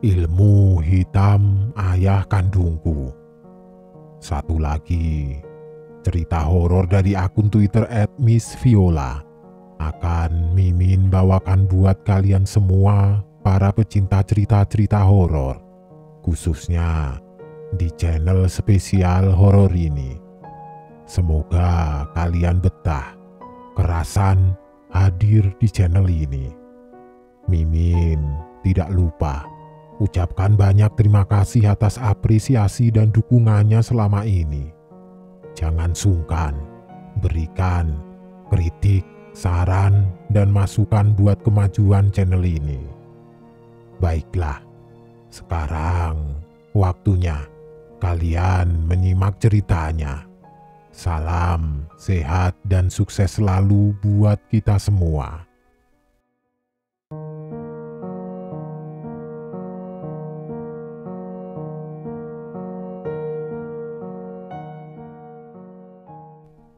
Ilmu Hitam Ayah Kandungku. Satu lagi cerita horor dari akun Twitter @missviola akan Mimin bawakan buat kalian semua para pecinta cerita-cerita horor, khususnya di channel spesial horor ini. Semoga kalian betah kerasan hadir di channel ini. Mimin tidak lupa ucapkan banyak terima kasih atas apresiasi dan dukungannya selama ini. Jangan sungkan berikan kritik, saran, dan masukan buat kemajuan channel ini. Baiklah, sekarang waktunya kalian menyimak ceritanya. Salam sehat dan sukses selalu buat kita semua.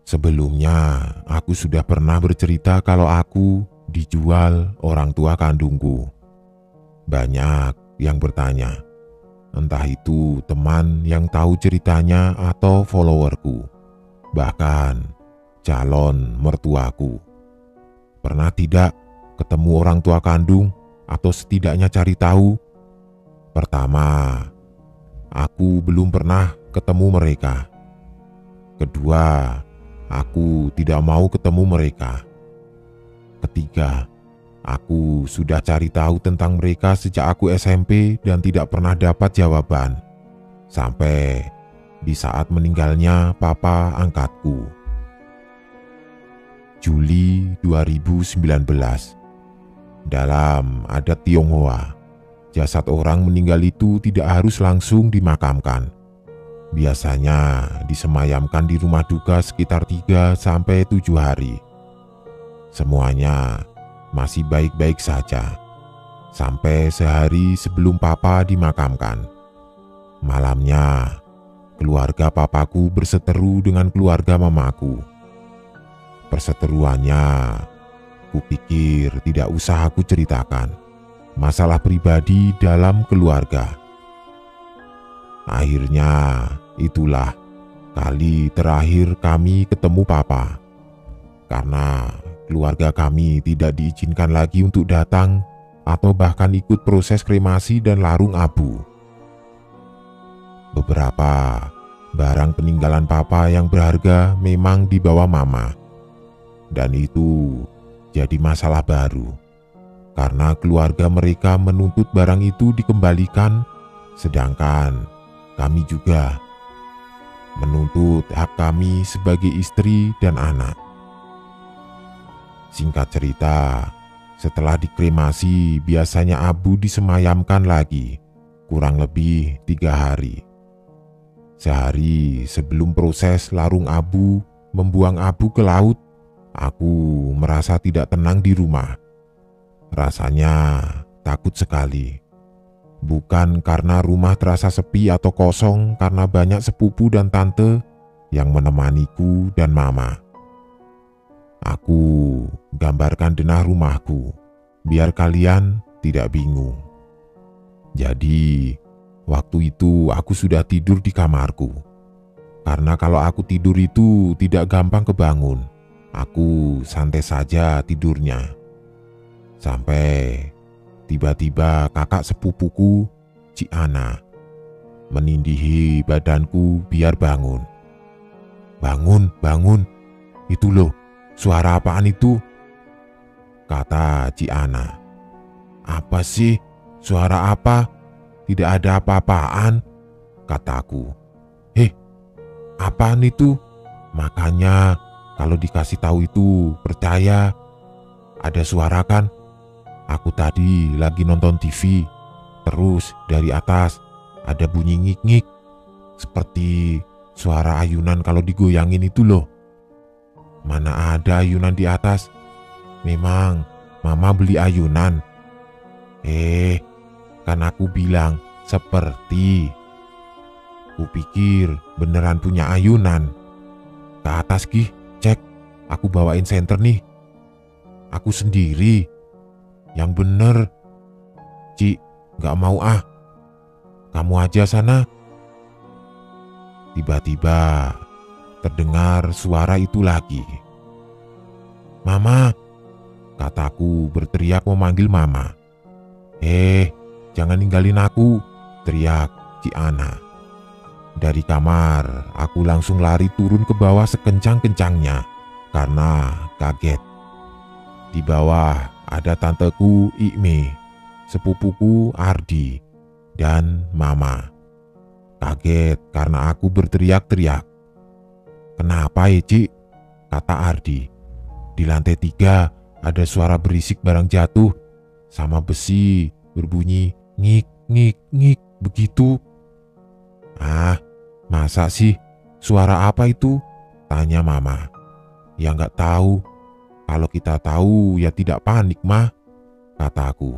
Sebelumnya, aku sudah pernah bercerita kalau aku dijual orang tua kandungku. Banyak yang bertanya, entah itu teman yang tahu ceritanya atau followerku, bahkan calon mertuaku. Pernah tidak ketemu orang tua kandung atau setidaknya cari tahu? Pertama, aku belum pernah ketemu mereka. Kedua, aku tidak mau ketemu mereka. Ketiga, aku sudah cari tahu tentang mereka sejak aku SMP dan tidak pernah dapat jawaban. Sampai di saat meninggalnya papa angkatku. Juli 2019. Dalam adat Tionghoa, jasad orang meninggal itu tidak harus langsung dimakamkan. Biasanya disemayamkan di rumah duka sekitar 3-7 hari. Semuanya masih baik-baik saja, sampai sehari sebelum papa dimakamkan. Malamnya, keluarga papaku berseteru dengan keluarga mamaku. Perseteruannya, kupikir tidak usah aku ceritakan. Masalah pribadi dalam keluarga. Akhirnya, itulah kali terakhir kami ketemu papa. Karena keluarga kami tidak diizinkan lagi untuk datang atau bahkan ikut proses kremasi dan larung abu. Beberapa barang peninggalan papa yang berharga memang dibawa mama. Dan itu jadi masalah baru. Karena keluarga mereka menuntut barang itu dikembalikan, sedangkan kami juga menuntut hak kami sebagai istri dan anak. Singkat cerita, setelah dikremasi biasanya abu disemayamkan lagi, kurang lebih 3 hari. Sehari sebelum proses larung abu membuang abu ke laut, aku merasa tidak tenang di rumah. Rasanya takut sekali. Bukan karena rumah terasa sepi atau kosong, karena banyak sepupu dan tante yang menemaniku dan mama. Aku gambarkan denah rumahku, biar kalian tidak bingung. Jadi, waktu itu aku sudah tidur di kamarku. Karena kalau aku tidur itu tidak gampang kebangun, aku santai saja tidurnya. Sampai tiba-tiba kakak sepupuku, Cik Ana, menindihi badanku biar bangun. "Bangun, bangun, itu loh, suara apaan itu?" kata Cik Ana. "Apa sih? Suara apa? Tidak ada apa-apaan," kataku. Apaan itu? Makanya kalau dikasih tahu itu percaya. Ada suara kan? Aku tadi lagi nonton TV, terus dari atas ada bunyi ngik-ngik, seperti suara ayunan kalau digoyangin itu loh. Mana ada ayunan di atas? Memang mama beli ayunan? Kan aku bilang seperti. Kupikir beneran punya ayunan. Ke atas Gih, cek, aku bawain senter nih. Aku sendiri. Yang bener. Cik, gak mau ah, kamu aja sana." Tiba-tiba terdengar suara itu lagi. "Mama," kataku berteriak memanggil mama. Jangan ninggalin aku," teriak Ci Ana. Dari kamar, aku langsung lari turun ke bawah sekencang-kencangnya karena kaget. Di bawah ada tanteku Ikme, sepupuku Ardi, dan mama. Kaget karena aku berteriak-teriak. "Kenapa Ci?" kata Ardi. "Di lantai 3 ada suara berisik barang jatuh sama besi berbunyi ngik ngik ngik begitu." "Ah, masa sih? Suara apa itu?" tanya mama. "Ya nggak tahu. Kalau kita tahu ya tidak panik mah," kataku.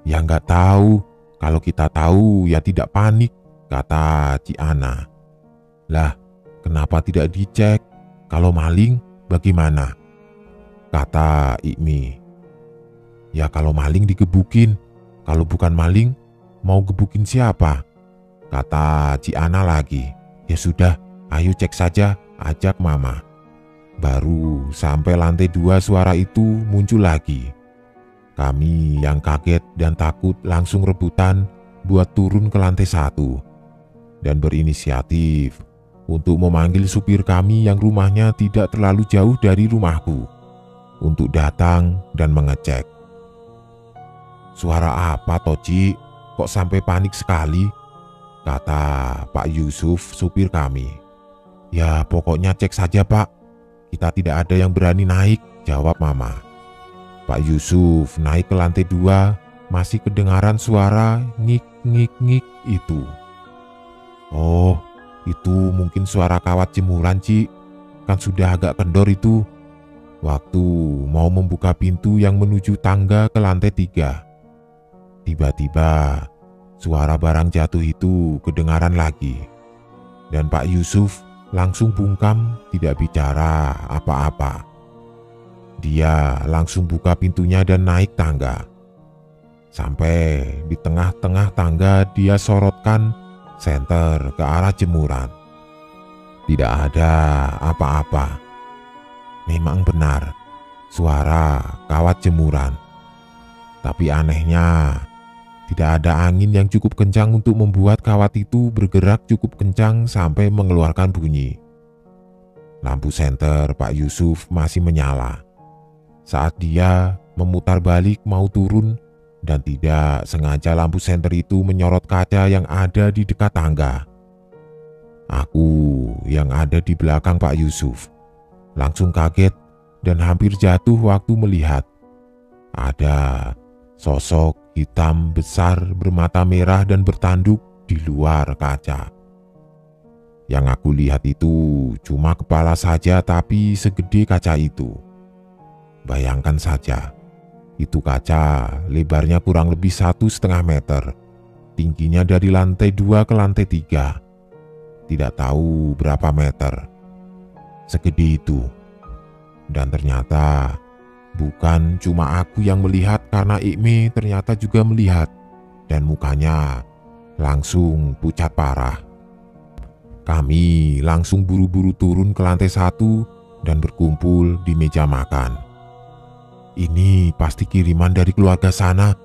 "Ya nggak tahu. Kalau kita tahu ya tidak panik," kata Ci Ana. "Lah, kenapa tidak dicek? Kalau maling bagaimana?" kata Ikmi. "Ya kalau maling digebukin. Kalau bukan maling, mau gebukin siapa?" kata Ci Ana lagi. "Ya sudah, ayo cek saja," ajak mama. Baru sampai lantai 2 suara itu muncul lagi. Kami yang kaget dan takut langsung rebutan buat turun ke lantai 1 dan berinisiatif untuk memanggil supir kami yang rumahnya tidak terlalu jauh dari rumahku untuk datang dan mengecek. "Suara apa toh, Ci? Kok sampai panik sekali?" kata Pak Yusuf, supir kami. "Ya pokoknya cek saja, Pak. Kita tidak ada yang berani naik," jawab mama. Pak Yusuf naik ke lantai 2, masih kedengaran suara ngik ngik ngik itu. "Oh, itu mungkin suara kawat jemuran, Ci. Kan sudah agak kendor itu. Waktu mau membuka pintu yang menuju tangga ke lantai 3. Tiba-tiba suara barang jatuh itu kedengaran lagi. Dan Pak Yusuf langsung bungkam tidak bicara apa-apa. Dia langsung buka pintunya dan naik tangga. Sampai di tengah-tengah tangga dia sorotkan senter ke arah jemuran. Tidak ada apa-apa. Memang benar, suara kawat jemuran. Tapi anehnya, tidak ada angin yang cukup kencang untuk membuat kawat itu bergerak cukup kencang sampai mengeluarkan bunyi. Lampu senter Pak Yusuf masih menyala saat dia memutar balik mau turun, dan tidak sengaja lampu senter itu menyorot kaca yang ada di dekat tangga. Aku yang ada di belakang Pak Yusuf langsung kaget dan hampir jatuh waktu melihat ada sosok hitam besar bermata merah dan bertanduk di luar kaca. Yang aku lihat itu cuma kepala saja, tapi segede kaca itu. Bayangkan saja, itu kaca lebarnya kurang lebih 1,5 meter, tingginya dari lantai 2 ke lantai 3. Tidak tahu berapa meter, segede itu. Dan ternyata bukan cuma aku yang melihat, karena Ikme ternyata juga melihat, dan mukanya langsung pucat parah. Kami langsung buru-buru turun ke lantai 1 dan berkumpul di meja makan. "Ini pasti kiriman dari keluarga sana.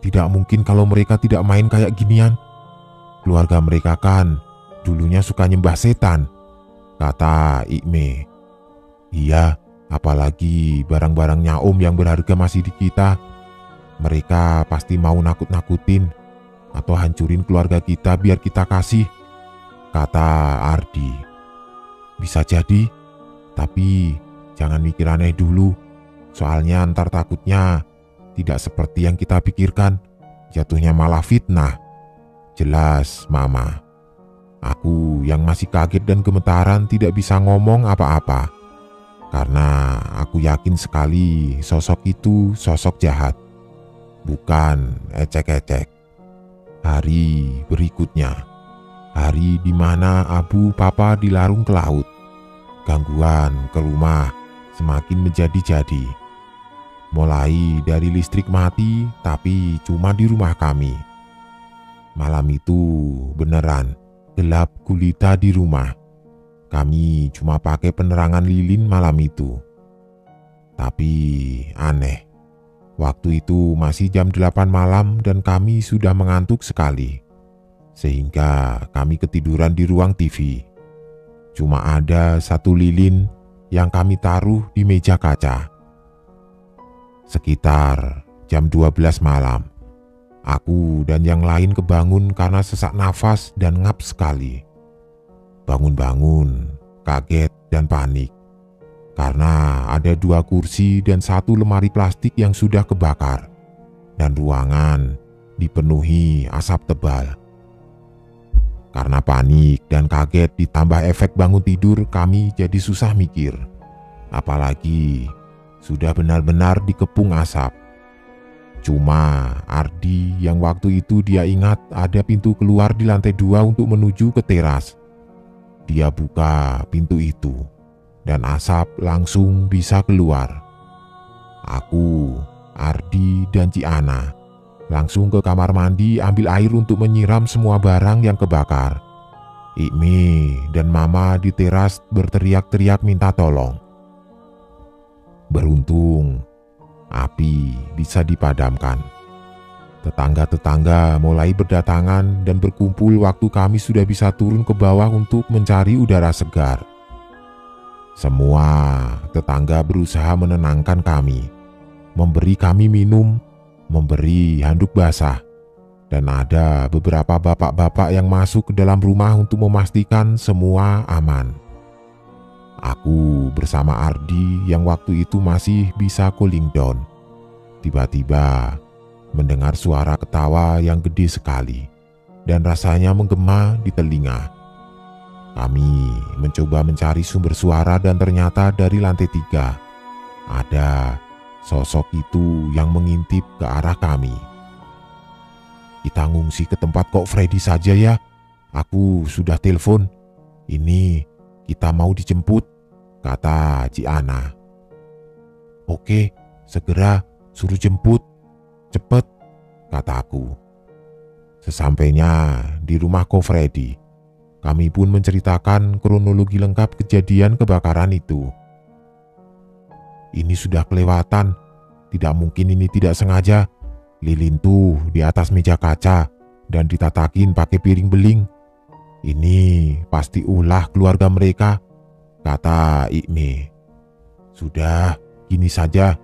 Tidak mungkin kalau mereka tidak main kayak ginian. Keluarga mereka kan dulunya suka nyembah setan," kata Ikme. "Iya, apalagi barang-barangnya Om yang berharga masih di kita. Mereka pasti mau nakut-nakutin atau hancurin keluarga kita biar kita kasih," kata Ardi. "Bisa jadi, tapi jangan mikir aneh dulu. Soalnya ntar takutnya tidak seperti yang kita pikirkan, jatuhnya malah fitnah," jelas mama. Aku yang masih kaget dan gemetaran tidak bisa ngomong apa-apa, karena aku yakin sekali sosok itu sosok jahat, bukan ecek-ecek. Hari berikutnya, hari di mana Abu Papa dilarung ke laut, gangguan ke rumah semakin menjadi-jadi. Mulai dari listrik mati, tapi cuma di rumah kami. Malam itu beneran gelap gulita di rumah. Kami cuma pakai penerangan lilin malam itu. Tapi aneh, waktu itu masih jam 8 malam dan kami sudah mengantuk sekali. Sehingga kami ketiduran di ruang TV. Cuma ada satu lilin yang kami taruh di meja kaca. Sekitar jam 12 malam, aku dan yang lain kebangun karena sesak nafas dan ngap sekali. Bangun-bangun, kaget dan panik. Karena ada 2 kursi dan 1 lemari plastik yang sudah kebakar. Dan ruangan dipenuhi asap tebal. Karena panik dan kaget ditambah efek bangun tidur, kami jadi susah mikir. Apalagi sudah benar-benar dikepung asap. Cuma Ardi yang waktu itu dia ingat ada pintu keluar di lantai 2 untuk menuju ke teras. Dia buka pintu itu dan asap langsung bisa keluar. Aku, Ardi dan Ciana langsung ke kamar mandi ambil air untuk menyiram semua barang yang kebakar. Ikmi dan Mama di teras berteriak-teriak minta tolong. Beruntung, api bisa dipadamkan. Tetangga-tetangga mulai berdatangan dan berkumpul waktu kami sudah bisa turun ke bawah untuk mencari udara segar. Semua tetangga berusaha menenangkan kami, memberi kami minum, memberi handuk basah, dan ada beberapa bapak-bapak yang masuk ke dalam rumah untuk memastikan semua aman. Aku bersama Ardi yang waktu itu masih bisa cooling down. Tiba-tiba mendengar suara ketawa yang gede sekali dan rasanya menggema di telinga. Kami mencoba mencari sumber suara dan ternyata dari lantai 3 ada sosok itu yang mengintip ke arah kami. Kita ngungsi ke tempat Kok Freddy saja ya. Aku sudah telepon. Ini kita mau dijemput, kata Ciana. Oke, segera suruh jemput. Cepet, kataku. Sesampainya di rumah Kok Freddy, kami pun menceritakan kronologi lengkap kejadian kebakaran itu. Ini sudah kelewatan, tidak mungkin ini tidak sengaja. Lilin tuh di atas meja kaca dan ditatakin pakai piring beling. Ini pasti ulah keluarga mereka, kata Ikmi. Sudah, gini saja.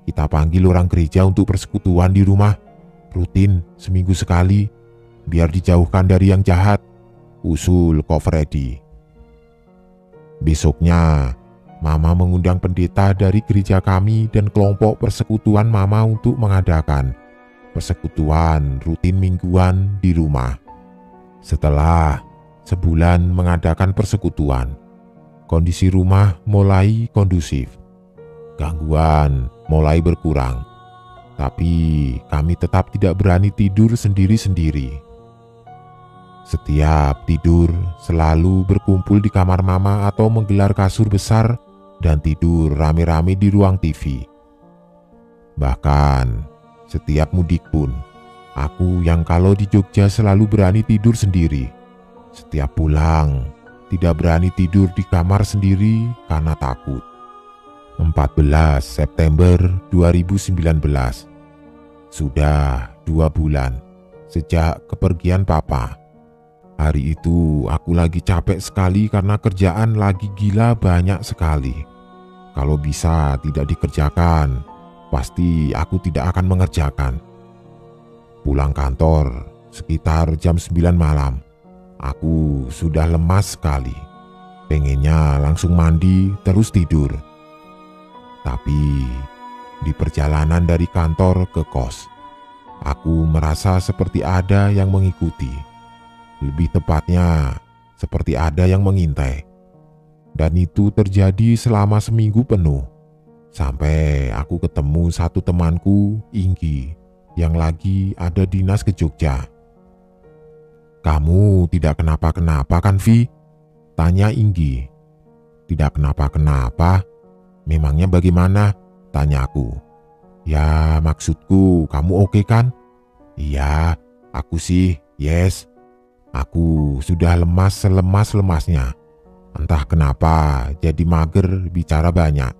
Kita panggil orang gereja untuk persekutuan di rumah. Rutin seminggu sekali, biar dijauhkan dari yang jahat, usul Kok Freddy. Besoknya, Mama mengundang pendeta dari gereja kami dan kelompok persekutuan Mama untuk mengadakan persekutuan rutin mingguan di rumah. Setelah sebulan mengadakan persekutuan, kondisi rumah mulai kondusif. Gangguan mulai berkurang, tapi kami tetap tidak berani tidur sendiri-sendiri. Setiap tidur selalu berkumpul di kamar Mama atau menggelar kasur besar dan tidur rame-rame di ruang TV. Bahkan setiap mudik pun, aku yang kalau di Jogja selalu berani tidur sendiri. Setiap pulang, tidak berani tidur di kamar sendiri karena takut. 14 September 2019. Sudah 2 bulan sejak kepergian Papa. Hari itu aku lagi capek sekali karena kerjaan lagi gila banyak sekali. Kalau bisa tidak dikerjakan, pasti aku tidak akan mengerjakan. Pulang kantor sekitar jam 9 malam. Aku sudah lemas sekali. Pengennya langsung mandi terus tidur. Tapi di perjalanan dari kantor ke kos, aku merasa seperti ada yang mengikuti. Lebih tepatnya, seperti ada yang mengintai. Dan itu terjadi selama seminggu penuh. Sampai aku ketemu satu temanku, Inggi, yang lagi ada dinas ke Jogja. Kamu tidak kenapa-kenapa kan, Vi? Tanya Inggi. Tidak kenapa-kenapa? Memangnya bagaimana? Tanyaku. Ya maksudku kamu oke kan? Iya, aku sih Yes, aku sudah lemas selemas-lemasnya. Entah kenapa jadi mager bicara banyak.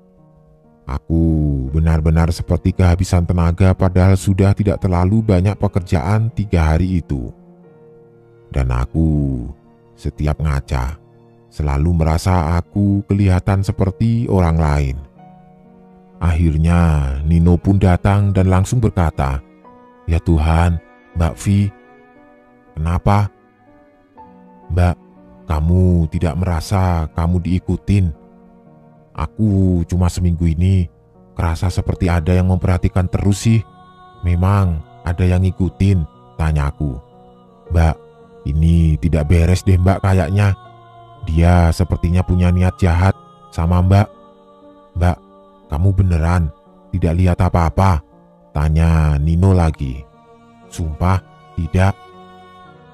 Aku benar-benar seperti kehabisan tenaga padahal sudah tidak terlalu banyak pekerjaan 3 hari itu. Dan aku setiap ngaca selalu merasa aku kelihatan seperti orang lain. Akhirnya Nino pun datang dan langsung berkata, "Ya Tuhan, Mbak Vi, kenapa? Mbak, kamu tidak merasa kamu diikutin? Aku cuma seminggu ini kerasa seperti ada yang memperhatikan terus sih. Memang ada yang ngikutin?" tanyaku. "Mbak, ini tidak beres deh Mbak kayaknya. Dia sepertinya punya niat jahat sama Mbak." "Mbak, kamu beneran tidak lihat apa-apa?" tanya Nino lagi. "Sumpah tidak."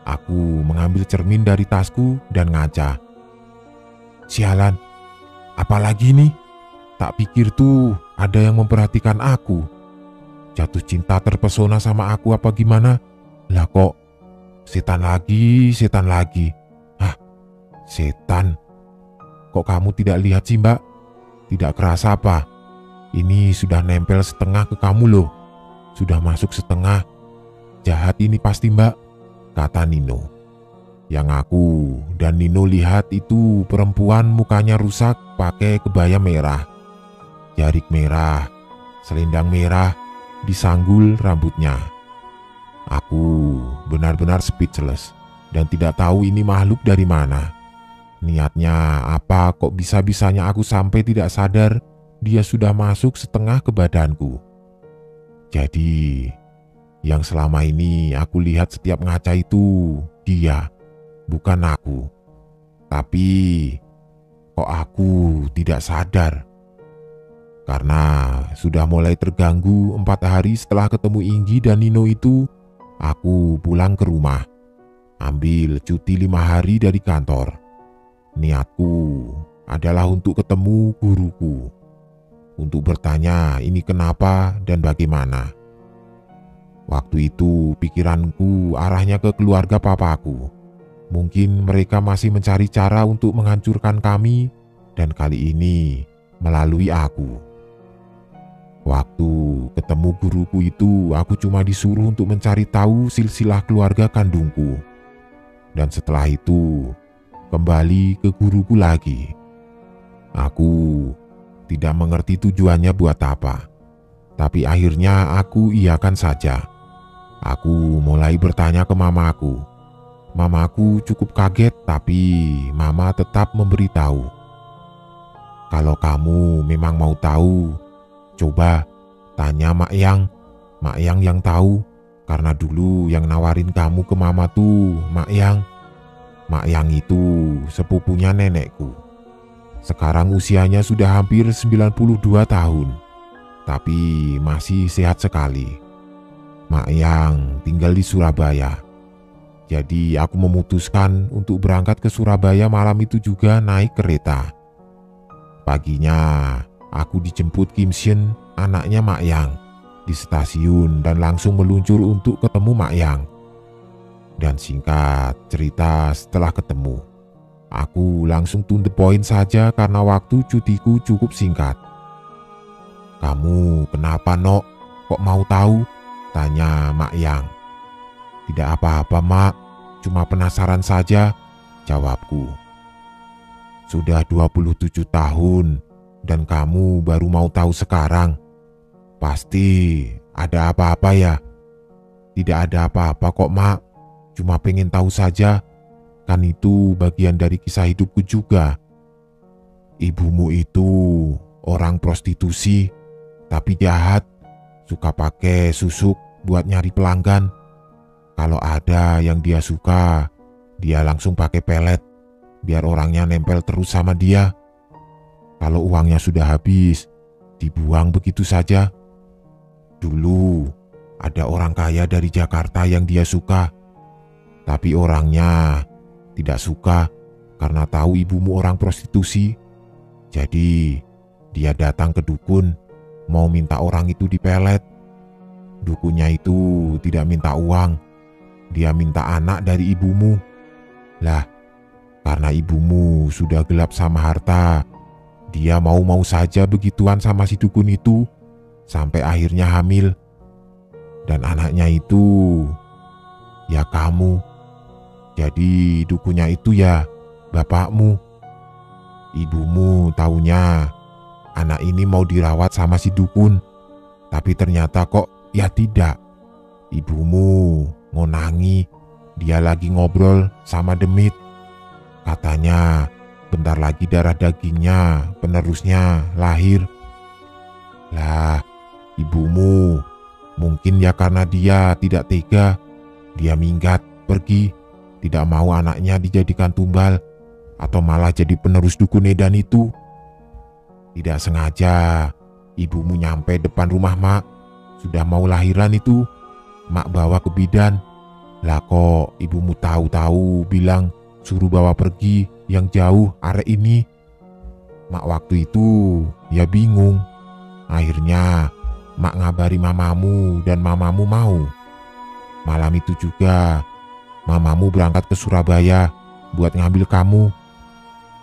Aku mengambil cermin dari tasku dan ngaca. Sialan, apalagi nih? Tak pikir tuh ada yang memperhatikan aku. Jatuh cinta terpesona sama aku apa gimana? Lah kok setan lagi, setan lagi. Ah, setan. Kok kamu tidak lihat sih Mbak? Tidak kerasa apa? Ini sudah nempel setengah ke kamu loh. Sudah masuk setengah. Jahat ini pasti Mbak, kata Nino. Yang aku dan Nino lihat itu perempuan mukanya rusak pakai kebaya merah, jarik merah, selendang merah, disanggul rambutnya. Aku benar-benar speechless dan tidak tahu ini makhluk dari mana. Niatnya apa kok bisa-bisanya aku sampai tidak sadar dia sudah masuk setengah ke badanku. Jadi yang selama ini aku lihat setiap ngaca itu dia, bukan aku. Tapi kok aku tidak sadar? Karena sudah mulai terganggu 4 hari setelah ketemu Inggi dan Nino itu, aku pulang ke rumah, ambil cuti 5 hari dari kantor. Niatku adalah untuk ketemu guruku, untuk bertanya ini kenapa dan bagaimana. Waktu itu pikiranku arahnya ke keluarga papaku. Mungkin mereka masih mencari cara untuk menghancurkan kami, dan kali ini melalui aku. Waktu ketemu guruku itu, aku cuma disuruh untuk mencari tahu silsilah keluarga kandungku. Dan setelah itu, kembali ke guruku lagi. Aku tidak mengerti tujuannya buat apa. Tapi akhirnya aku iyakan saja. Aku mulai bertanya ke mamaku. Mamaku cukup kaget, tapi mama tetap memberitahu. Kalau kamu memang mau tahu, coba tanya Mak Yang. Mak Yang yang tahu, karena dulu yang nawarin kamu ke mama tuh Mak Yang. Mak Yang itu sepupunya nenekku. Sekarang usianya sudah hampir 92 tahun, tapi masih sehat sekali. Mak Yang tinggal di Surabaya. Jadi aku memutuskan untuk berangkat ke Surabaya malam itu juga naik kereta. Paginya aku dijemput Kim Shin, anaknya Mak Yang, di stasiun dan langsung meluncur untuk ketemu Mak Yang. Dan singkat cerita, setelah ketemu, aku langsung to the point saja karena waktu cutiku cukup singkat. "Kamu kenapa Nok? Kok mau tahu?" tanya Mak Yang. "Tidak apa-apa Mak, cuma penasaran saja," jawabku. "Sudah 27 tahun dan kamu baru mau tahu sekarang. Pasti ada apa-apa ya?" "Tidak ada apa-apa kok Mak, cuma pengen tahu saja. Kan itu bagian dari kisah hidupku juga. Ibumu itu orang prostitusi, tapi jahat, suka pakai susuk buat nyari pelanggan. Kalau ada yang dia suka, dia langsung pakai pelet, biar orangnya nempel terus sama dia. Kalau uangnya sudah habis, dibuang begitu saja. Dulu ada orang kaya dari Jakarta yang dia suka, tapi orangnya tidak suka karena tahu ibumu orang prostitusi. Jadi dia datang ke dukun, mau minta orang itu dipelet. Dukunnya itu tidak minta uang. dia minta anak dari ibumu. Lah, karena ibumu sudah gelap sama harta, dia mau-mau saja begituan sama si dukun itu, sampai akhirnya hamil. Dan anaknya itu, ya kamu. Jadi dukunnya itu ya bapakmu. Ibumu taunya anak ini mau dirawat sama si dukun, tapi ternyata kok ya tidak. Ibumu ngonangi dia lagi ngobrol sama demit. Katanya bentar lagi darah dagingnya penerusnya lahir. Lah, ibumu mungkin ya karena dia tidak tega, dia minggat pergi, tidak mau anaknya dijadikan tumbal atau malah jadi penerus dukun edan itu. Tidak sengaja ibumu nyampe depan rumah mak, sudah mau lahiran itu. Mak bawa ke bidan. Lah kok ibumu tahu-tahu bilang suruh bawa pergi yang jauh arek ini. Mak waktu itu ya bingung. Akhirnya mak ngabari mamamu dan mamamu mau. Malam itu juga mamamu berangkat ke Surabaya buat ngambil kamu.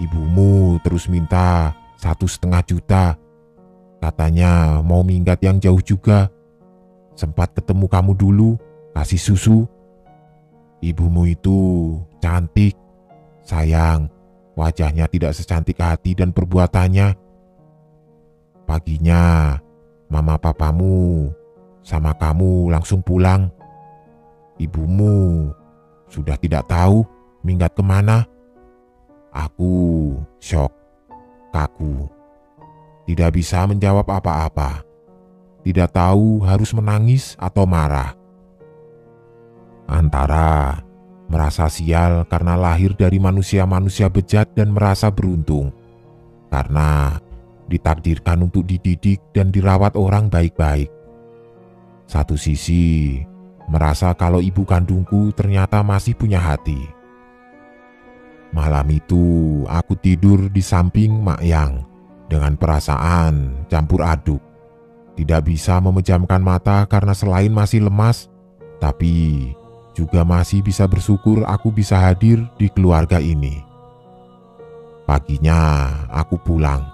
Ibumu terus minta 1,5 juta. Katanya mau minggat yang jauh juga. Sempat ketemu kamu dulu, kasih susu. Ibumu itu cantik. Sayang, wajahnya tidak secantik hati dan perbuatannya. Paginya, mama papamu sama kamu langsung pulang. Ibumu sudah tidak tahu minggat kemana. Aku syok, kaku. Tidak bisa menjawab apa-apa. Tidak tahu harus menangis atau marah. Antara merasa sial karena lahir dari manusia-manusia bejat dan merasa beruntung karena ditakdirkan untuk dididik dan dirawat orang baik-baik. Satu sisi merasa kalau ibu kandungku ternyata masih punya hati. Malam itu aku tidur di samping Mak Yang dengan perasaan campur aduk. Tidak bisa memejamkan mata karena selain masih lemas, tapi juga masih bisa bersyukur aku bisa hadir di keluarga ini. Paginya aku pulang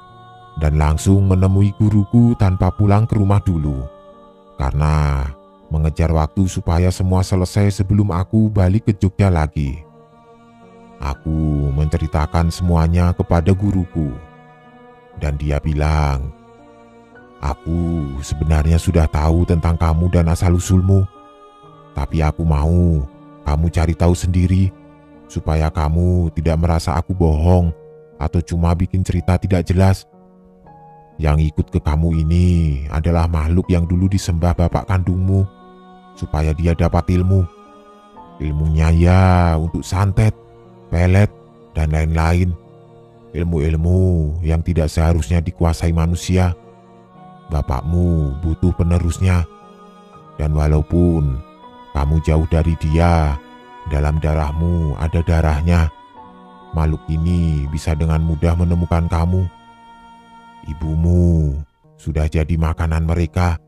dan langsung menemui guruku tanpa pulang ke rumah dulu. Karena mengejar waktu supaya semua selesai sebelum aku balik ke Jogja lagi. Aku menceritakan semuanya kepada guruku. Dan dia bilang, aku sebenarnya sudah tahu tentang kamu dan asal-usulmu. Tapi aku mau kamu cari tahu sendiri, supaya kamu tidak merasa aku bohong atau cuma bikin cerita tidak jelas. Yang ikut ke kamu ini adalah makhluk yang dulu disembah bapak kandungmu, supaya dia dapat ilmu. Ilmunya ya untuk santet, pelet, dan lain-lain. Ilmu-ilmu yang tidak seharusnya dikuasai manusia. Bapakmu butuh penerusnya. Dan walaupun kamu jauh dari dia, dalam darahmu ada darahnya. Makhluk ini bisa dengan mudah menemukan kamu. Ibumu sudah jadi makanan mereka.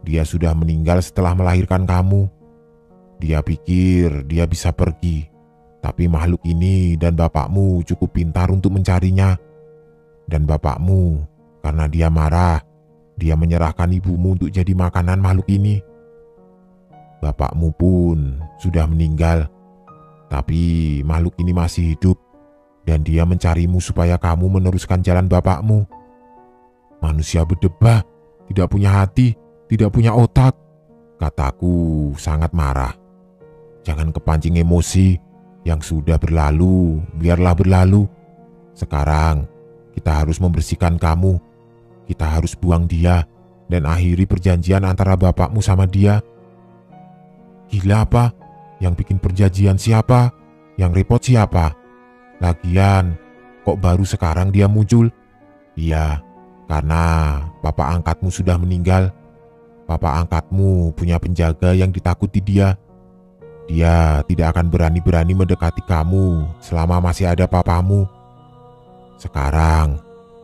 Dia sudah meninggal setelah melahirkan kamu. Dia pikir dia bisa pergi, tapi makhluk ini dan bapakmu cukup pintar untuk mencarinya. Dan bapakmu, karena dia marah, dia menyerahkan ibumu untuk jadi makanan makhluk ini. Bapakmu pun sudah meninggal, tapi makhluk ini masih hidup. Dan dia mencarimu supaya kamu meneruskan jalan bapakmu. Manusia berdebah, tidak punya hati, tidak punya otak, kataku sangat marah. Jangan kepancing emosi, yang sudah berlalu, biarlah berlalu. Sekarang kita harus membersihkan kamu. Kita harus buang dia dan akhiri perjanjian antara bapakmu sama dia. Gila apa? Yang bikin perjanjian siapa? Yang repot siapa? Lagian, kok baru sekarang dia muncul? Iya, karena bapak angkatmu sudah meninggal. Bapak angkatmu punya penjaga yang ditakuti dia. Dia tidak akan berani-berani mendekati kamu selama masih ada papamu. Sekarang,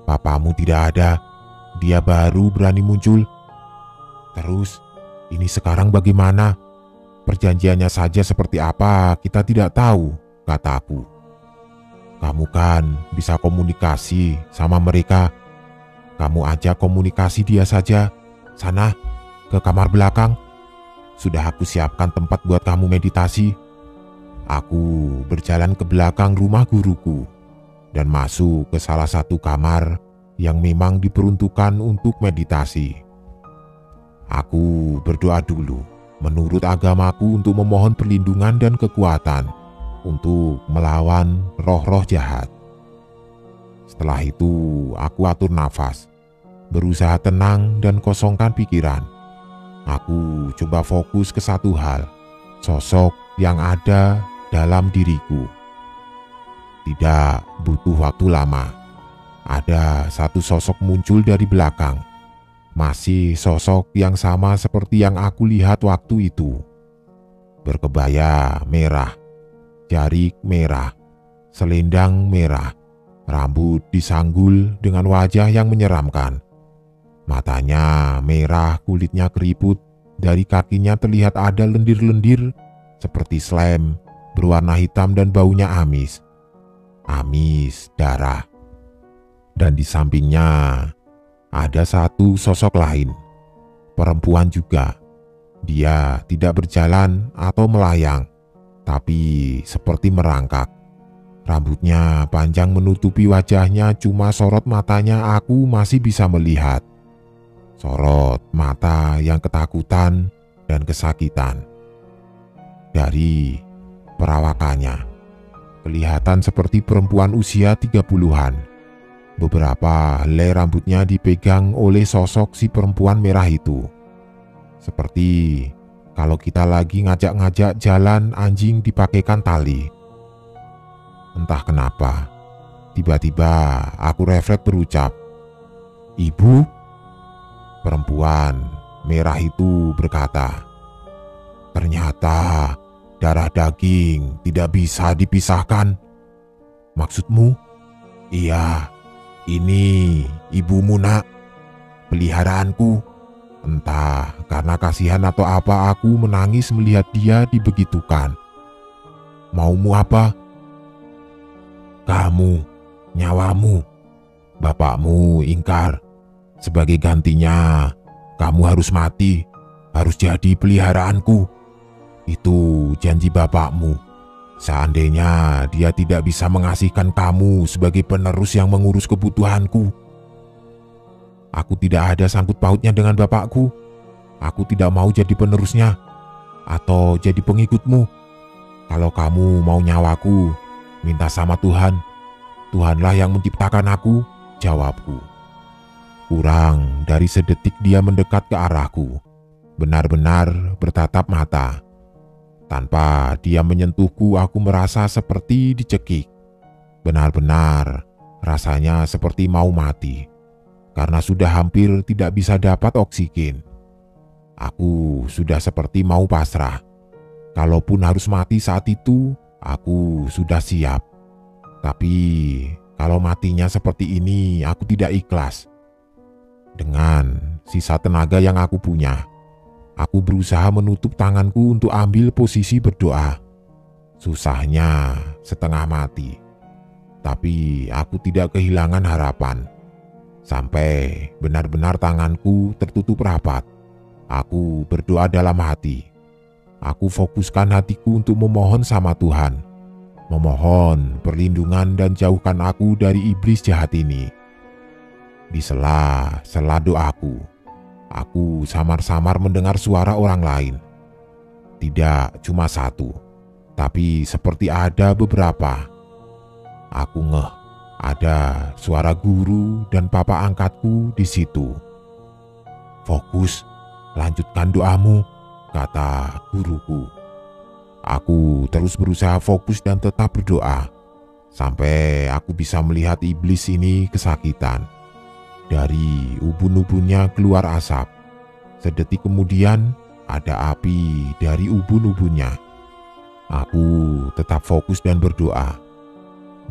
papamu tidak ada. Dia baru berani muncul. Terus, ini sekarang bagaimana? Perjanjiannya saja seperti apa kita tidak tahu, kataku. Kamu kan bisa komunikasi sama mereka. Kamu ajak komunikasi dia saja. Sana, ke kamar belakang. Sudah aku siapkan tempat buat kamu meditasi. Aku berjalan ke belakang rumah guruku dan masuk ke salah satu kamar yang memang diperuntukkan untuk meditasi. Aku berdoa dulu menurut agamaku untuk memohon perlindungan dan kekuatan untuk melawan roh-roh jahat. Setelah itu aku atur nafas, berusaha tenang dan kosongkan pikiran. Aku coba fokus ke satu hal, sosok yang ada dalam diriku. Tidak butuh waktu lama. Ada satu sosok muncul dari belakang. Masih sosok yang sama seperti yang aku lihat waktu itu. Berkebaya merah, jarik merah, selendang merah, rambut disanggul dengan wajah yang menyeramkan. Matanya merah, kulitnya keriput, dari kakinya terlihat ada lendir-lendir seperti slime berwarna hitam dan baunya amis. Amis darah. Dan di sampingnya ada satu sosok lain, perempuan juga. Dia tidak berjalan atau melayang, tapi seperti merangkak. Rambutnya panjang menutupi wajahnya, cuma sorot matanya aku masih bisa melihat. Sorot mata yang ketakutan dan kesakitan. Dari perawakannya, kelihatan seperti perempuan usia 30-an. Beberapa helai rambutnya dipegang oleh sosok si perempuan merah itu. Seperti kalau kita lagi ngajak-ngajak jalan anjing dipakaikan tali. Entah kenapa, tiba-tiba aku refleks berucap, "Ibu?" Perempuan merah itu berkata, "Ternyata darah daging tidak bisa dipisahkan." "Maksudmu?" "Iya, ini ibumu, Nak. Peliharaanku. Entah karena kasihan atau apa aku menangis melihat dia dibegitukan." "Maumu apa?" "Kamu, nyawamu. Bapakmu ingkar. Sebagai gantinya, kamu harus mati, harus jadi peliharaanku. Itu janji bapakmu. Seandainya dia tidak bisa mengasihkan kamu sebagai penerus yang mengurus kebutuhanku." "Aku tidak ada sangkut pautnya dengan bapakku. Aku tidak mau jadi penerusnya atau jadi pengikutmu. Kalau kamu mau nyawaku, minta sama Tuhan. Tuhanlah yang menciptakan aku," jawabku. Kurang dari sedetik dia mendekat ke arahku, benar-benar bertatap mata. Tanpa dia menyentuhku, aku merasa seperti dicekik. Benar-benar rasanya seperti mau mati, karena sudah hampir tidak bisa dapat oksigen. Aku sudah seperti mau pasrah. Kalaupun harus mati saat itu, aku sudah siap. Tapi kalau matinya seperti ini, aku tidak ikhlas. Dengan sisa tenaga yang aku punya, aku berusaha menutup tanganku untuk ambil posisi berdoa. Susahnya setengah mati, tapi aku tidak kehilangan harapan. Sampai benar-benar tanganku tertutup rapat, aku berdoa dalam hati. Aku fokuskan hatiku untuk memohon sama Tuhan, memohon perlindungan dan jauhkan aku dari iblis jahat ini. Di sela-sela doaku, aku samar-samar mendengar suara orang lain. Tidak cuma satu, tapi seperti ada beberapa. Aku ngeh, ada suara guru dan papa angkatku di situ. "Fokus, lanjutkan doamu," kata guruku. Aku terus berusaha fokus dan tetap berdoa, sampai aku bisa melihat iblis ini kesakitan. Dari ubun-ubunnya keluar asap. Sedetik kemudian ada api dari ubun-ubunnya. Aku tetap fokus dan berdoa.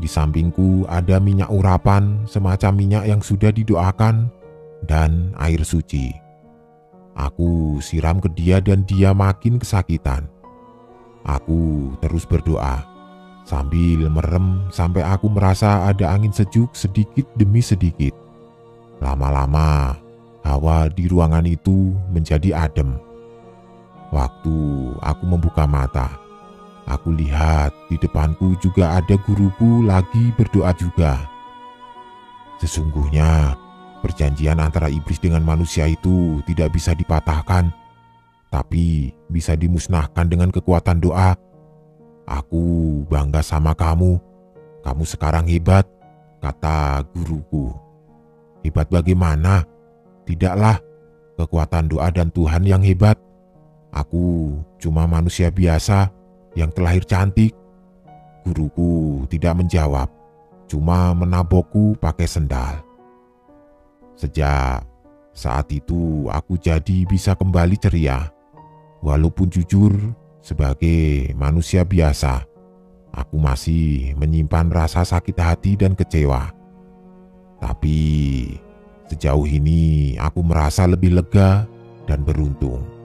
Di sampingku ada minyak urapan, semacam minyak yang sudah didoakan, dan air suci. Aku siram ke dia dan dia makin kesakitan. Aku terus berdoa sambil merem sampai aku merasa ada angin sejuk sedikit demi sedikit. Lama-lama, hawa di ruangan itu menjadi adem. Waktu aku membuka mata, aku lihat di depanku juga ada guruku lagi berdoa juga. Sesungguhnya, perjanjian antara iblis dengan manusia itu tidak bisa dipatahkan, tapi bisa dimusnahkan dengan kekuatan doa. Aku bangga sama kamu. Kamu sekarang hebat, kata guruku. Hebat bagaimana? Tidaklah, kekuatan doa dan Tuhan yang hebat. Aku cuma manusia biasa yang terlahir cantik. Guruku tidak menjawab, cuma menabokku pakai sendal. Sejak saat itu aku jadi bisa kembali ceria. Walaupun jujur, sebagai manusia biasa, aku masih menyimpan rasa sakit hati dan kecewa. Tapi sejauh ini aku merasa lebih lega dan beruntung.